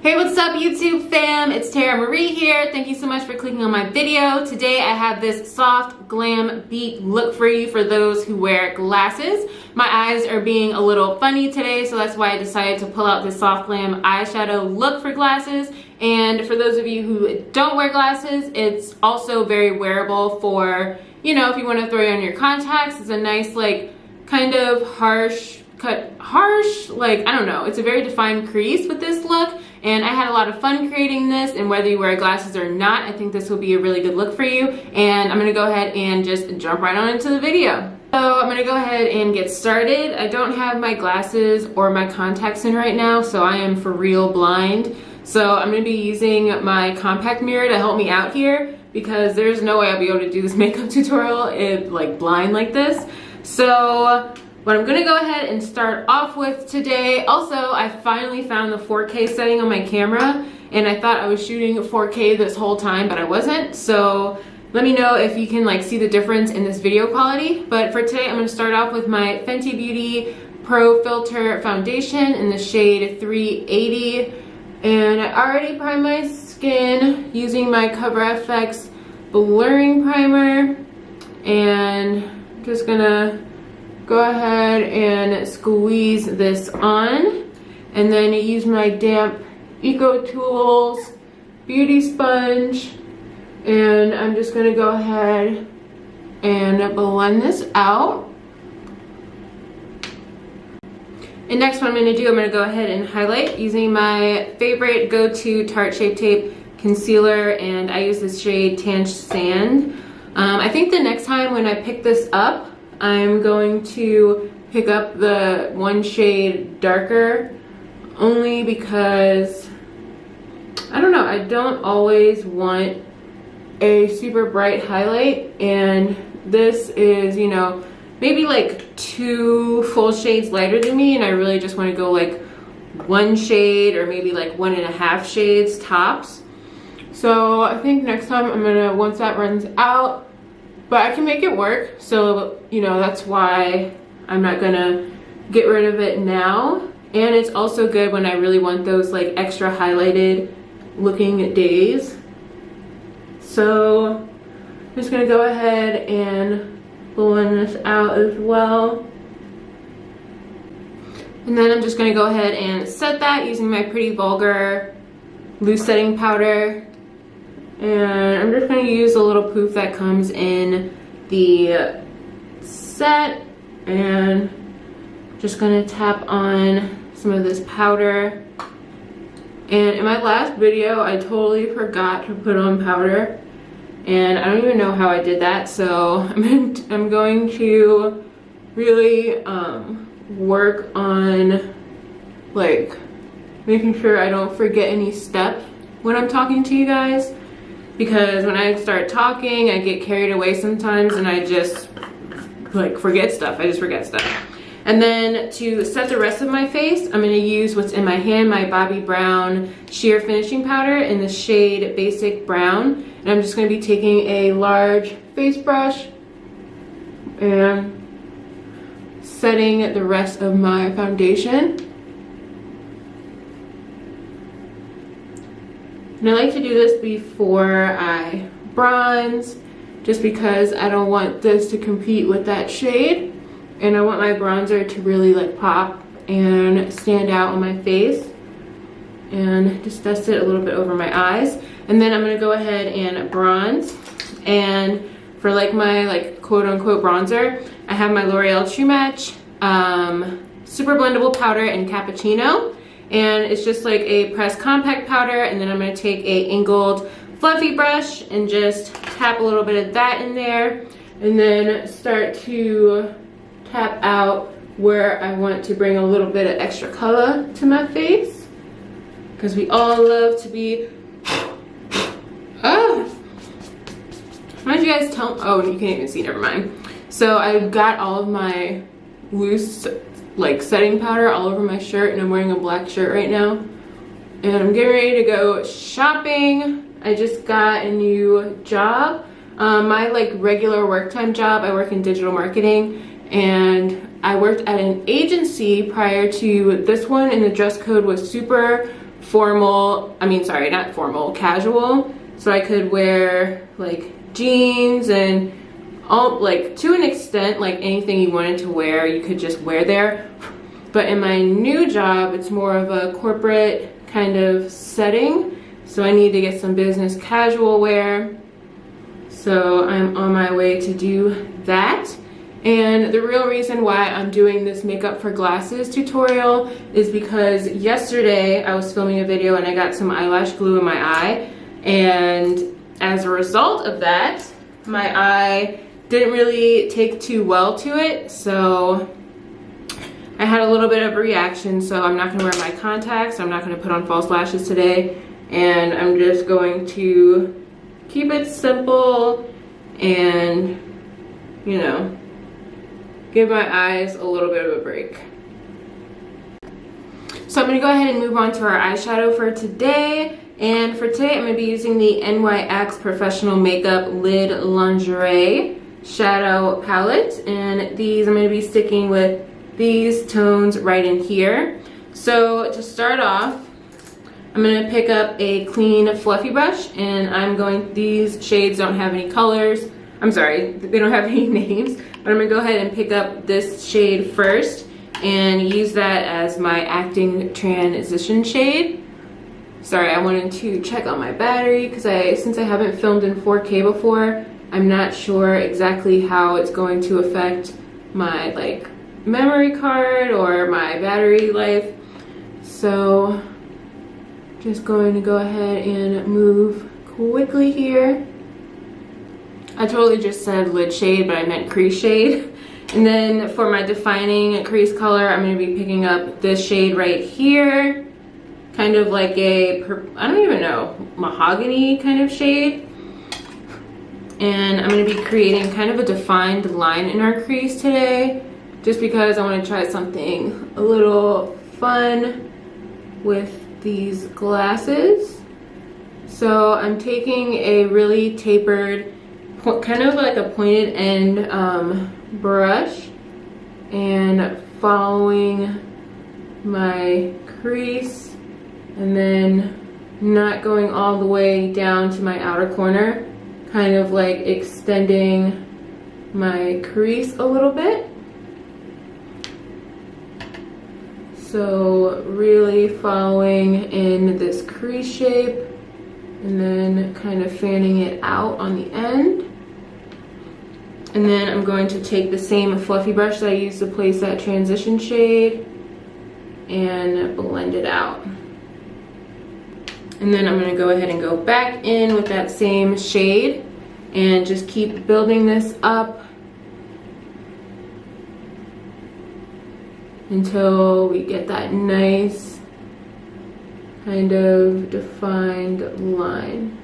Hey, what's up YouTube fam? It's Tara Marie here. Thank you so much for clicking on my video. Today I have this soft glam beat look for you for those who wear glasses. My eyes are being a little funny today, so that's why I decided to pull out this soft glam eyeshadow look for glasses. And for those of you who don't wear glasses, it's also very wearable for, you know, if you want to throw it on your contacts. It's a nice, like, kind of harsh, like, I don't know. It's a very defined crease with this look. And I had a lot of fun creating this, and whether you wear glasses or not, I think this will be a really good look for you. And I'm gonna go ahead and just jump right on into the video. So I'm gonna go ahead and get started. I don't have my glasses or my contacts in right now, so I am for real blind. So I'm gonna be using my compact mirror to help me out here, because there's no way I'll be able to do this makeup tutorial if like blind like this. So what I'm gonna go ahead and start off with today, also I finally found the 4K setting on my camera, and I thought I was shooting 4K this whole time, but I wasn't. So let me know if you can like see the difference in this video quality. But for today, I'm gonna start off with my Fenty Beauty Pro Filter Foundation in the shade 380. And I already primed my skin using my Cover FX blurring primer, and I'm just gonna go ahead and squeeze this on, and then use my damp Eco Tools beauty sponge, and I'm just gonna go ahead and blend this out. And next what I'm gonna do, I'm gonna go ahead and highlight using my favorite go-to Tarte Shape Tape concealer, and I use this shade Tan Sand. I think the next time when I pick this up, I'm going to pick up the one shade darker, only because, I don't know, I don't always want a super bright highlight, and this is, you know, maybe like 2 full shades lighter than me, and I really just want to go like 1 shade or maybe like 1.5 shades tops. So I think next time I'm gonna, once that runs out, but I can make it work, so, you know, that's why I'm not gonna get rid of it now. And it's also good when I really want those like extra highlighted looking days. So I'm just gonna go ahead and blend this out as well. And then I'm just gonna go ahead and set that using my Pretty Vulgar loose setting powder. And I'm just going to use a little poof that comes in the set, and just going to tap on some of this powder. And in my last video, I totally forgot to put on powder, and I don't even know how I did that. So I'm going to really work on like making sure I don't forget any steps when I'm talking to you guys. Because when I start talking, I get carried away sometimes, and I just like forget stuff. I just forget stuff. And then to set the rest of my face, I'm gonna use what's in my hand, my Bobbi Brown Sheer Finishing Powder in the shade Basic Brown. And I'm just gonna be taking a large face brush and setting the rest of my foundation. And I like to do this before I bronze, just because I don't want this to compete with that shade, and I want my bronzer to really like pop and stand out on my face. And just dust it a little bit over my eyes, and then I'm gonna go ahead and bronze. And for like my like quote-unquote bronzer, I have my L'Oreal True Match Super Blendable powder in Cappuccino. And it's just like a pressed compact powder, and then I'm going to take a angled fluffy brush and just tap a little bit of that in there, and then start to tap out where I want to bring a little bit of extra color to my face, because we all love to be why did you guys tell, oh, you can't even see, never mind. So I've got all of my loose like setting powder all over my shirt, and I'm wearing a black shirt right now, and I'm getting ready to go shopping. I just got a new job. My like regular work time job, I work in digital marketing, and I worked at an agency prior to this one, and the dress code was super formal, sorry, not formal, casual. So I could wear like jeans and all, like to an extent, like anything you wanted to wear, you could just wear there. But in my new job, it's more of a corporate kind of setting. So I need to get some business casual wear. So I'm on my way to do that. And the real reason why I'm doing this makeup for glasses tutorial is because yesterday I was filming a video and I got some eyelash glue in my eye. And as a result of that, my eye didn't really take too well to it. So I had a little bit of a reaction. So I'm not gonna wear my contacts. I'm not gonna put on false lashes today. And I'm just going to keep it simple and, you know, give my eyes a little bit of a break. So I'm gonna go ahead and move on to our eyeshadow for today. And for today, I'm gonna be using the NYX Professional Makeup Lid Lingerie Shadow Palette. And these, I'm gonna be sticking with these tones right in here. So to start off, I'm gonna pick up a clean fluffy brush, and these shades don't have any colors. I'm sorry, they don't have any names, but I'm gonna go ahead and pick up this shade first and use that as my acting transition shade. Sorry, I wanted to check on my battery because since I haven't filmed in 4K before, I'm not sure exactly how it's going to affect my like memory card or my battery life. So just going to go ahead and move quickly here. I totally just said lid shade, but I meant crease shade. And then for my defining crease color, I'm going to be picking up this shade right here. Kind of like a, I don't even know, mahogany kind of shade. And I'm going to be creating kind of a defined line in our crease today, just because I want to try something a little fun with these glasses. So I'm taking a really tapered, kind of like a pointed end brush and following my crease and then not going all the way down to my outer corner, kind of like extending my crease a little bit. So really following in this crease shape and then kind of fanning it out on the end. And then I'm going to take the same fluffy brush that I used to place that transition shade and blend it out. And then I'm going to go ahead and go back in with that same shade and just keep building this up until we get that nice kind of defined line.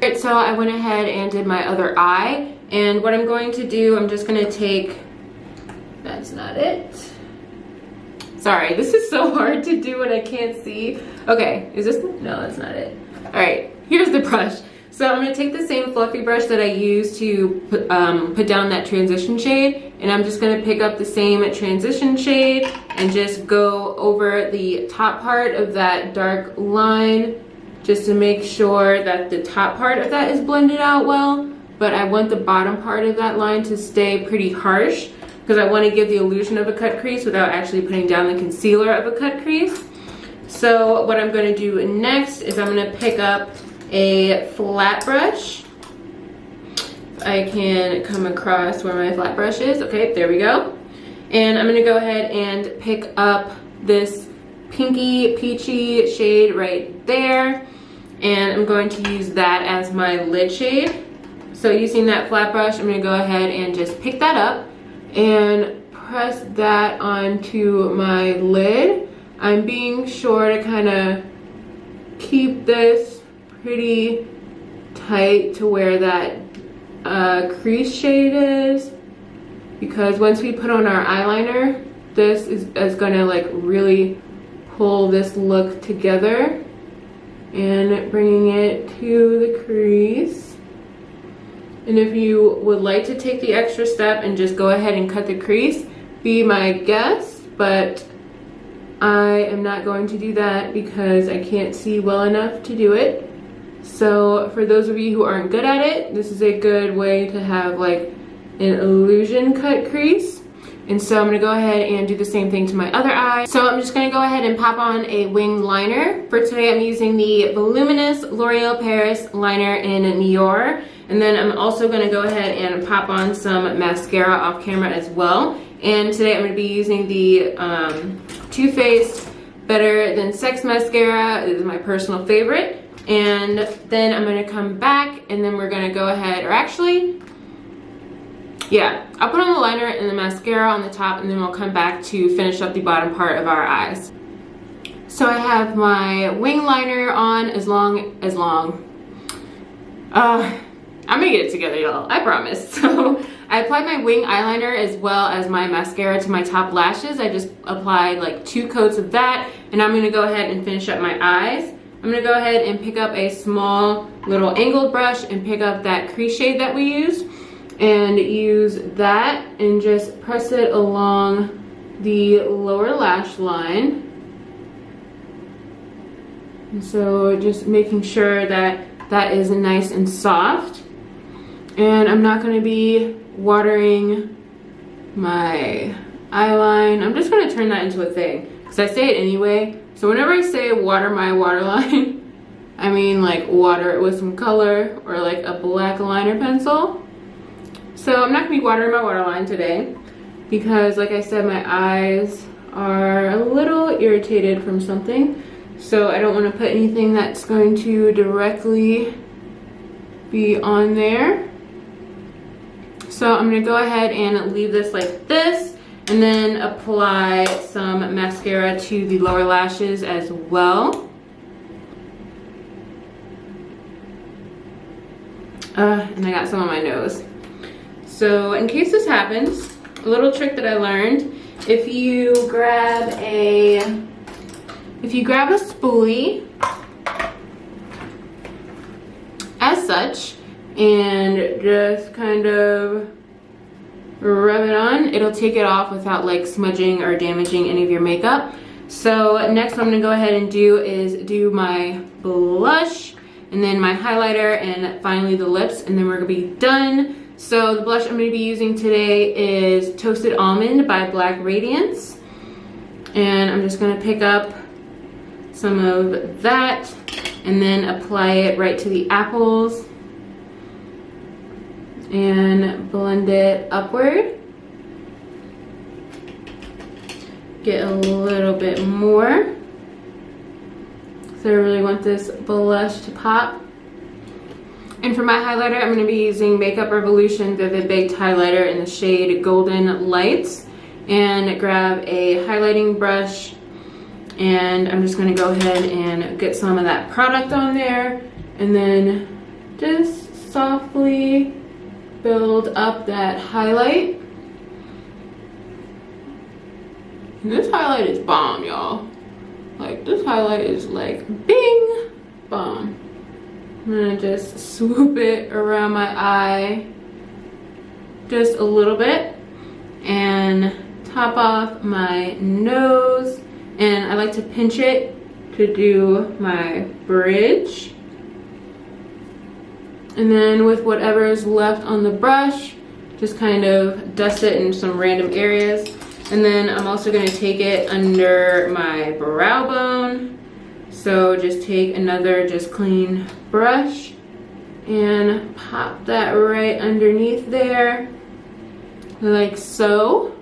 Alright, so I went ahead and did my other eye, and what I'm going to do, I'm just going to take, that's not it. Sorry, this is so hard to do when I can't see. Okay, is this, no, that's not it. Alright, here's the brush. So I'm going to take the same fluffy brush that I used to put down that transition shade, and I'm just going to pick up the same transition shade and just go over the top part of that dark line just to make sure that the top part of that is blended out well, but I want the bottom part of that line to stay pretty harsh because I want to give the illusion of a cut crease without actually putting down the concealer of a cut crease. So what I'm going to do next is I'm going to pick up a flat brush. I can come across where my flat brush is. Okay, there we go. And I'm going to go ahead and pick up this pinky peachy shade right there. And I'm going to use that as my lid shade. So using that flat brush, I'm going to go ahead and just pick that up and press that onto my lid. I'm being sure to kind of keep this pretty tight to where that crease shade is, because once we put on our eyeliner, this is going to like really pull this look together and bringing it to the crease. And if you would like to take the extra step and just go ahead and cut the crease, be my guest, but I am not going to do that because I can't see well enough to do it. So for those of you who aren't good at it, this is a good way to have like an illusion cut crease. And so I'm gonna go ahead and do the same thing to my other eye. So I'm just gonna go ahead and pop on a winged liner. For today, I'm using the Voluminous L'Oreal Paris liner in Nior. And then I'm also gonna go ahead and pop on some mascara off camera as well. And today I'm gonna be using the Too Faced Better Than Sex mascara. It is my personal favorite. And then I'm gonna come back and then we're gonna go ahead, or actually, yeah, I'll put on the liner and the mascara on the top and then we'll come back to finish up the bottom part of our eyes. So I have my wing liner on I'm gonna get it together, y'all, I promise. So I applied my wing eyeliner as well as my mascara to my top lashes. I just applied like 2 coats of that, and I'm gonna go ahead and finish up my eyes. I'm gonna go ahead and pick up a small little angled brush and pick up that crease shade that we used and use that and just press it along the lower lash line. And so just making sure that that is nice and soft. And I'm not gonna be watering my eyeline. I'm just gonna turn that into a thing because I say it anyway. So whenever I say water my waterline, I mean like water it with some color or like a black liner pencil. So I'm not gonna be watering my waterline today because like I said, my eyes are a little irritated from something. So I don't wanna put anything that's going to directly be on there. So I'm gonna go ahead and leave this like this and then apply some mascara to the lower lashes as well. And I got some on my nose. So in case this happens, a little trick that I learned, if you grab a spoolie as such and just kind of rub it on, it'll take it off without like smudging or damaging any of your makeup. So next what I'm gonna go ahead and do is do my blush and then my highlighter and finally the lips, and then we're gonna be done. So the blush I'm gonna be using today is Toasted Almond by Black Radiance. And I'm just gonna pick up some of that and then apply it right to the apples and blend it upward. Get a little bit more. So I really want this blush to pop. And for my highlighter, I'm going to be using Makeup Revolution Vivid Baked Highlighter in the shade Golden Lights. And grab a highlighting brush. And I'm just going to go ahead and get some of that product on there. And then just softly build up that highlight. And this highlight is bomb, y'all. Like, this highlight is like bing, bomb. I'm gonna just swoop it around my eye just a little bit and top off my nose. And I like to pinch it to do my bridge. And then with whatever is left on the brush, just kind of dust it in some random areas. And then I'm also gonna take it under my brow bone. So just take another just clean brush and pop that right underneath there, like so.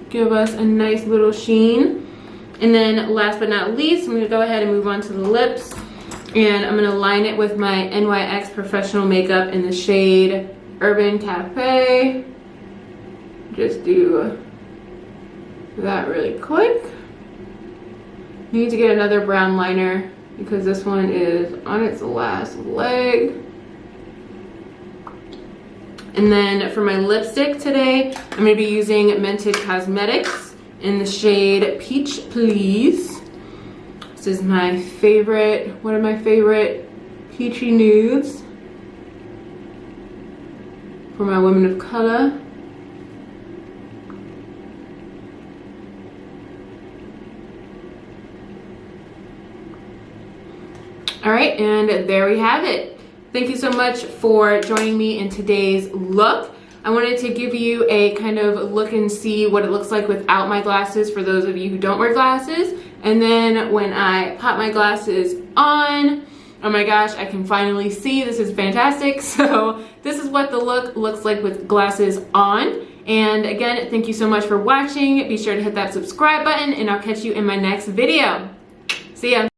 Give us a nice little sheen. And then last but not least, I'm gonna go ahead and move on to the lips. And I'm gonna line it with my NYX Professional Makeup in the shade Urban Cafe. Just do that really quick. Need to get another brown liner because this one is on its last leg. And then for my lipstick today, I'm gonna be using Mented Cosmetics in the shade Peach Please. This is my favorite, one of my favorite peachy nudes for my women of color. All right, and there we have it. Thank you so much for joining me in today's look. I wanted to give you a kind of look and see what it looks like without my glasses for those of you who don't wear glasses. And then when I pop my glasses on, oh my gosh, I can finally see. This is fantastic. So this is what the look looks like with glasses on. And again, thank you so much for watching. Be sure to hit that subscribe button and I'll catch you in my next video. See ya.